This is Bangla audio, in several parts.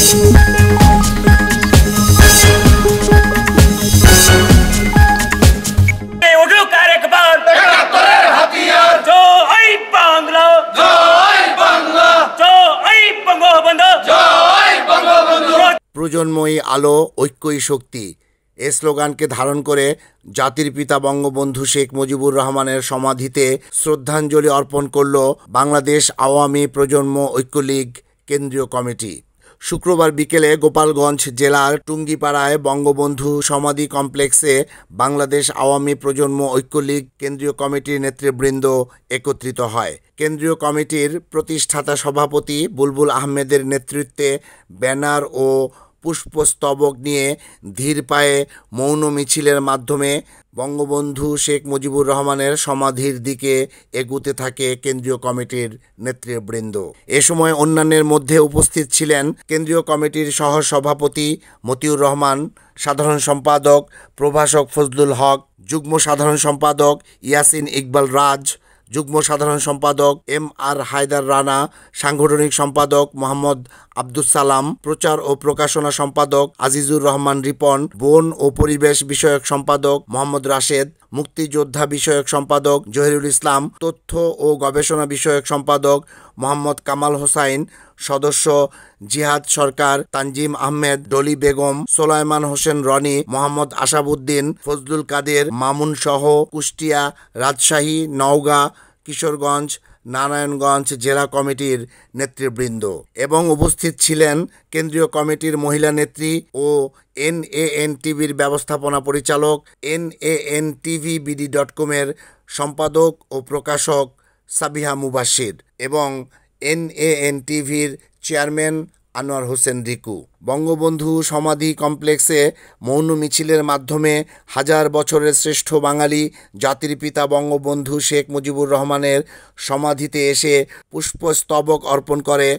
প্রজন্মই আলো, ঐক্যই শক্তি এ স্লোগানকে ধারণ করে জাতির পিতা বঙ্গবন্ধু শেখ মুজিবুর রহমানের সমাধিতে শ্রদ্ধাঞ্জলি অর্পণ করল বাংলাদেশ আওয়ামী প্রজন্ম ঐক্য লীগ কেন্দ্রীয় কমিটি। শুক্রবার বিকেলে গোপালগঞ্জ জেলার টুঙ্গিপাড়ায় বঙ্গবন্ধু সমাধি কমপ্লেক্সে বাংলাদেশ আওয়ামী প্রজন্ম ঐক্য লীগ কেন্দ্রীয় কমিটির নেতৃবৃন্দ একত্রিত হয়। কেন্দ্রীয় কমিটির প্রতিষ্ঠাতা সভাপতি বুলবুল আহমেদের নেতৃত্বে ব্যানার ও পুষ্পস্তবক নিয়ে ধীর পায়ে মৌন মিছিলের মাধ্যমে বঙ্গবন্ধু শেখ মুজিবুর রহমানের সমাধির দিকে এগুতে থাকে কেন্দ্রীয় কমিটির নেতৃবৃন্দ। এ সময় অন্যান্যের মধ্যে উপস্থিত ছিলেন কেন্দ্রীয় কমিটির সহ সভাপতি মতিউর রহমান, সাধারণ সম্পাদক প্রভাষক ফজলুল হক, যুগ্ম সাধারণ সম্পাদক ইয়াসিন ইকবাল রাজ, যুগ্ম সাধারণ সম্পাদক এম.আর. হায়দার রানা, সাংগঠনিক সম্পাদক মোহাম্মদ আব্দুস সালাম, প্রচার ও প্রকাশনা সম্পাদক আজিজুর রহমান রিপন, বন ও পরিবেশ বিষয়ক সম্পাদক মোহাম্মদ রাশেদ, মুক্তিযোদ্ধা বিষয়ক সম্পাদক জহিরুল ইসলাম, তথ্য ও গবেষণা বিষয়ক সম্পাদক মোহাম্মদ কামাল হোসাইন, সদস্য জিহাদ সরকার, তানজিম আহমেদ, ডলি বেগম, সোলাইমান হোসেন রনি, মোহাম্মদ আশাবুদ্দিন, ফজলুল কাদের মামুন সহ কুষ্টিয়া, রাজশাহী, নওগাঁ, কিশোরগঞ্জ, নারায়ণগঞ্জ জেলা কমিটির নেতৃবৃন্দ এবং উপস্থিত ছিলেন কেন্দ্রীয় কমিটির মহিলা নেত্রী ও NANTVর ব্যবস্থাপনা পরিচালক, NANTVBD.com-এর সম্পাদক ও প্রকাশক সাবিহা মুবাশির এবং NANTVর চেয়ারম্যান আনোয়ার হোসেন রিকু। বঙ্গবন্ধু সমাধি কমপ্লেক্সে মৌন মিছিলের মাধ্যমে হাজার বছরের শ্রেষ্ঠ বাঙালি জাতির পিতা বঙ্গবন্ধু শেখ মুজিবুর রহমানের সমাধিতে এসে পুষ্পস্তবক অর্পণ করে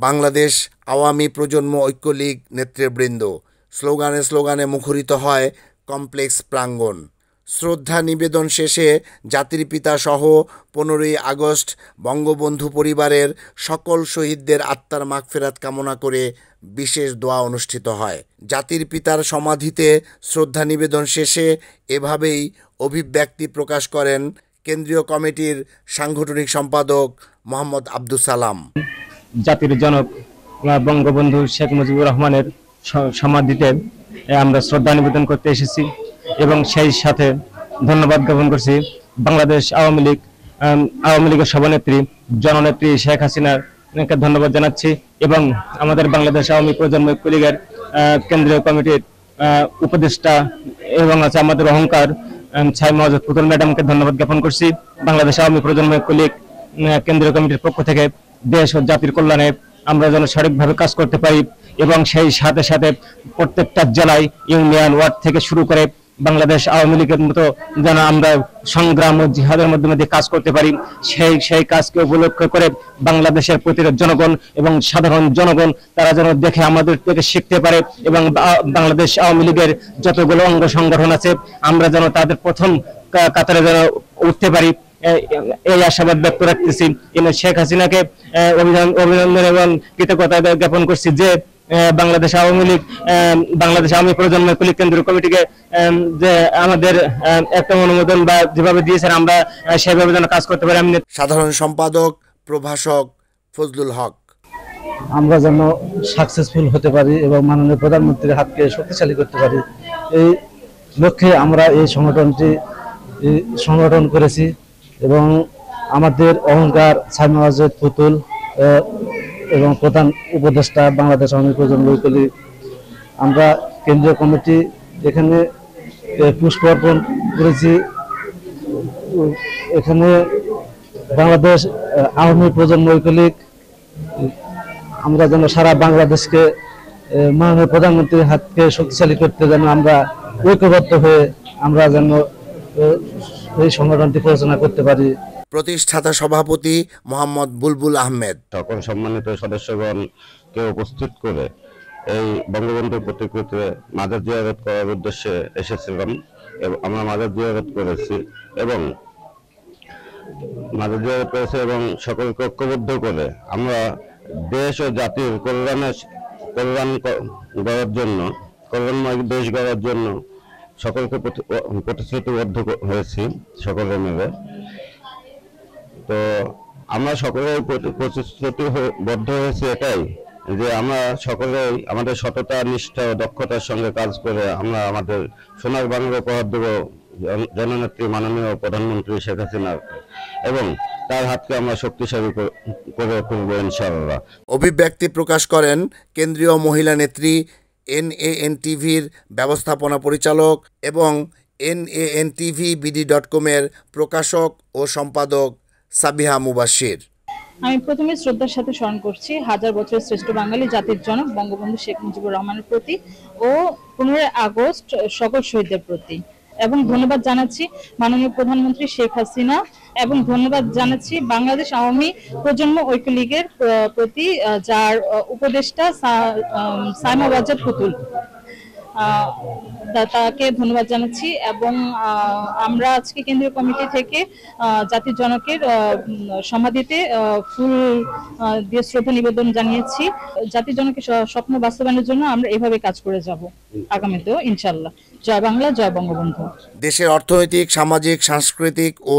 বাংলাদেশ আওয়ামী প্রজন্ম ঐক্য লীগ নেতৃবৃন্দ। স্লোগানে স্লোগানে মুখরিত হয় কমপ্লেক্স প্রাঙ্গণ। শ্রদ্ধা নিবেদন শেষে জাতির পিতা সহ 15ই আগস্ট বঙ্গবন্ধু পরিবারের সকল শহীদদের আত্মার মাগফিরাত কামনা করে বিশেষ দোয়া অনুষ্ঠিত হয়। জাতির পিতার সমাধিতে শ্রদ্ধা নিবেদন শেষে এভাবেই অভিব্যক্তি প্রকাশ করেন কেন্দ্রীয় কমিটির সাংগঠনিক সম্পাদক মোহাম্মদ আব্দুস সালাম। জাতির জনক বঙ্গবন্ধু শেখ মুজিবুর রহমানের সমাধিতে আমরা শ্রদ্ধা নিবেদন করতে এসেছি এবং সেই সাথে ধন্যবাদ জ্ঞাপন করছি বাংলাদেশ আওয়ামী লীগের সভানেত্রী জননেত্রী শেখ হাসিনাকে ধন্যবাদ জানাচ্ছি এবং আমাদের বাংলাদেশ আওয়ামী প্রজন্ম ঐক্য লীগের কেন্দ্রীয় কমিটির উপদেষ্টা এবং আছে আমাদের অহংকার ছাই মহাজত পুতুল ম্যাডামকে ধন্যবাদ জ্ঞাপন করছি। বাংলাদেশ আওয়ামী প্রজন্ম ঐক্য লীগ কেন্দ্রীয় কমিটির পক্ষ থেকে দেশ ও জাতির কল্যাণে আমরা যেন সঠিকভাবে কাজ করতে পারি এবং সেই সাথে সাথে প্রত্যেকটা জেলায়, ইউনিয়ন, ওয়ার্ড থেকে শুরু করে বাংলাদেশ আওয়ামী লীগের মতো যেন আমরা সংগ্রাম ও জিহাদের মাধ্যমে কাজ করতে পারি, সেই কাজকে উপলক্ষ করে বাংলাদেশের প্রতিটা জনগণ এবং সাধারণ জনগণ তারা যেন দেখে আমাদের থেকে শিখতে পারে এবং বাংলাদেশ আওয়ামী লীগের যতগুলো অঙ্গ সংগঠন আছে আমরা যেন তাদের প্রথম কাতারে যেন উঠতে পারি এই আশাবাদ ব্যক্ত রাখতেছি। শেখ হাসিনাকে অভিনন্দন এবং কৃতজ্ঞতা জ্ঞাপন করছি যে বাংলাদেশ আওয়ামী প্রজন্ম ঐক্য লীগ কেন্দ্রীয় কমিটিকে যে আমাদের একটা অনুমোদন বা যেভাবে দিয়েছেন আমরা সেভাবে যেন কাজ করতে পারি। সাধারণ সম্পাদক প্রভাষক ফজলুল হক। আমরা যেন সাকসেসফুল হতে পারি এবং মাননীয় প্রধানমন্ত্রীর হাতকে শক্তিশালী করতে পারি, এই লক্ষ্যে আমরা এই সংগঠনটি সংগঠন করেছি এবং আমাদের অহংকার ছাই মহাজত পুতুল এবং প্রধান উপদেষ্টা বাংলাদেশ আওয়ামী প্রজন্ম ঐক্য লীগ, আমরা কেন্দ্রীয় কমিটি এখানে পুষ্প অর্পণ করেছি। এখানে বাংলাদেশ আওয়ামী প্রজন্ম ঐক্য লীগ আমরা যেন সারা বাংলাদেশকে মাননীয় প্রধানমন্ত্রীর হাতকে শক্তিশালী করতে যেন আমরা ঐক্যবদ্ধ হয়ে আমরা যেন এই সংগঠনটি পরিচালনা করতে পারি। প্রতিষ্ঠাতা সভাপতি মোহাম্মদ বুলবুল আহমেদ। সকল সম্মানিত সদস্যগণকে উপস্থিত করে এই বঙ্গবন্ধুর প্রতিকৃতিতে মাজার জিয়ারত করার উদ্দেশ্যে এসেছিলাম এবং আমরা মাজার জিয়ারত করেছি এবং সকলকে ঐক্যবদ্ধ করে আমরা দেশ ও জাতির কল্যাণে গড়ার জন্য, কল্যাণময় দেশ গড়ার জন্য সকলকে প্রতিশ্রুতিবদ্ধ হয়েছি সকলে মিলে। তো আমরা সকলেই প্রতিশ্রুতিবদ্ধ হয়েছি এটাই যে আমরা সকলেই আমাদের সততা, নিষ্ঠা ও দক্ষতার সঙ্গে কাজ করে আমরা আমাদের সোনার বাংলা উপহার দেব জননেত্রী মাননীয় প্রধানমন্ত্রী শেখ হাসিনা, এবং তার হাতকে আমরা শক্তিশালী করে তুলব ইনশাআল্লাহ। অভিব্যক্তি প্রকাশ করেন কেন্দ্রীয় মহিলা নেত্রী, NANTV-র ব্যবস্থাপনা পরিচালক এবং NANTV-BD.com-এর প্রকাশক ও সম্পাদক সাবিহা মুবাশশির। আমি প্রথমে শ্রদ্ধার সাথে স্মরণ করছি হাজার বছরের শ্রেষ্ঠ বাঙালি জাতির জনক বঙ্গবন্ধু শেখ মুজিবুর রহমানের প্রতি ও 15 আগস্ট সকল শহীদদের প্রতি, এবং ধন্যবাদ জানাচ্ছি মাননীয় প্রধানমন্ত্রী শেখ হাসিনা, এবং ধন্যবাদ জানাচ্ছি বাংলাদেশ আওয়ামী প্রজন্ম ঐক্য লীগের প্রতি, যার উপদেষ্টা সাইমা ওয়াজেদ পুতুল, তাকে ধন্যবাদ জানাচ্ছি। এবং আমরা আজকে কেন্দ্রীয় কমিটি থেকে জাতির জনকের সমাধিতে ফুল দিয়ে শ্রদ্ধা নিবেদন জানিয়েছি। জাতির জনকের স্বপ্ন বাস্তবায়নের জন্য আমরা এভাবে কাজ করে যাব আগামীতেও ইনশাআল্লাহ। জয় বাংলা, জয় বঙ্গবন্ধু। দেশের অর্থনৈতিক, সামাজিক, সাংস্কৃতিক ও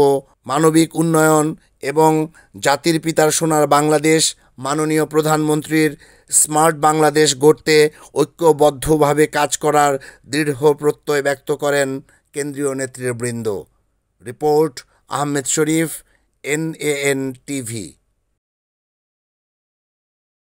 মানবিক উন্নয়ন এবং জাতির পিতার সোনার বাংলাদেশ মাননীয় প্রধানমন্ত্রীর স্মার্ট বাংলাদেশ গড়তে ঐক্যবদ্ধভাবে কাজ করার দৃঢ় প্রত্যয় ব্যক্ত করেন কেন্দ্রীয় নেতৃবৃন্দ। রিপোর্ট আহমেদ শরীফ, NANTV।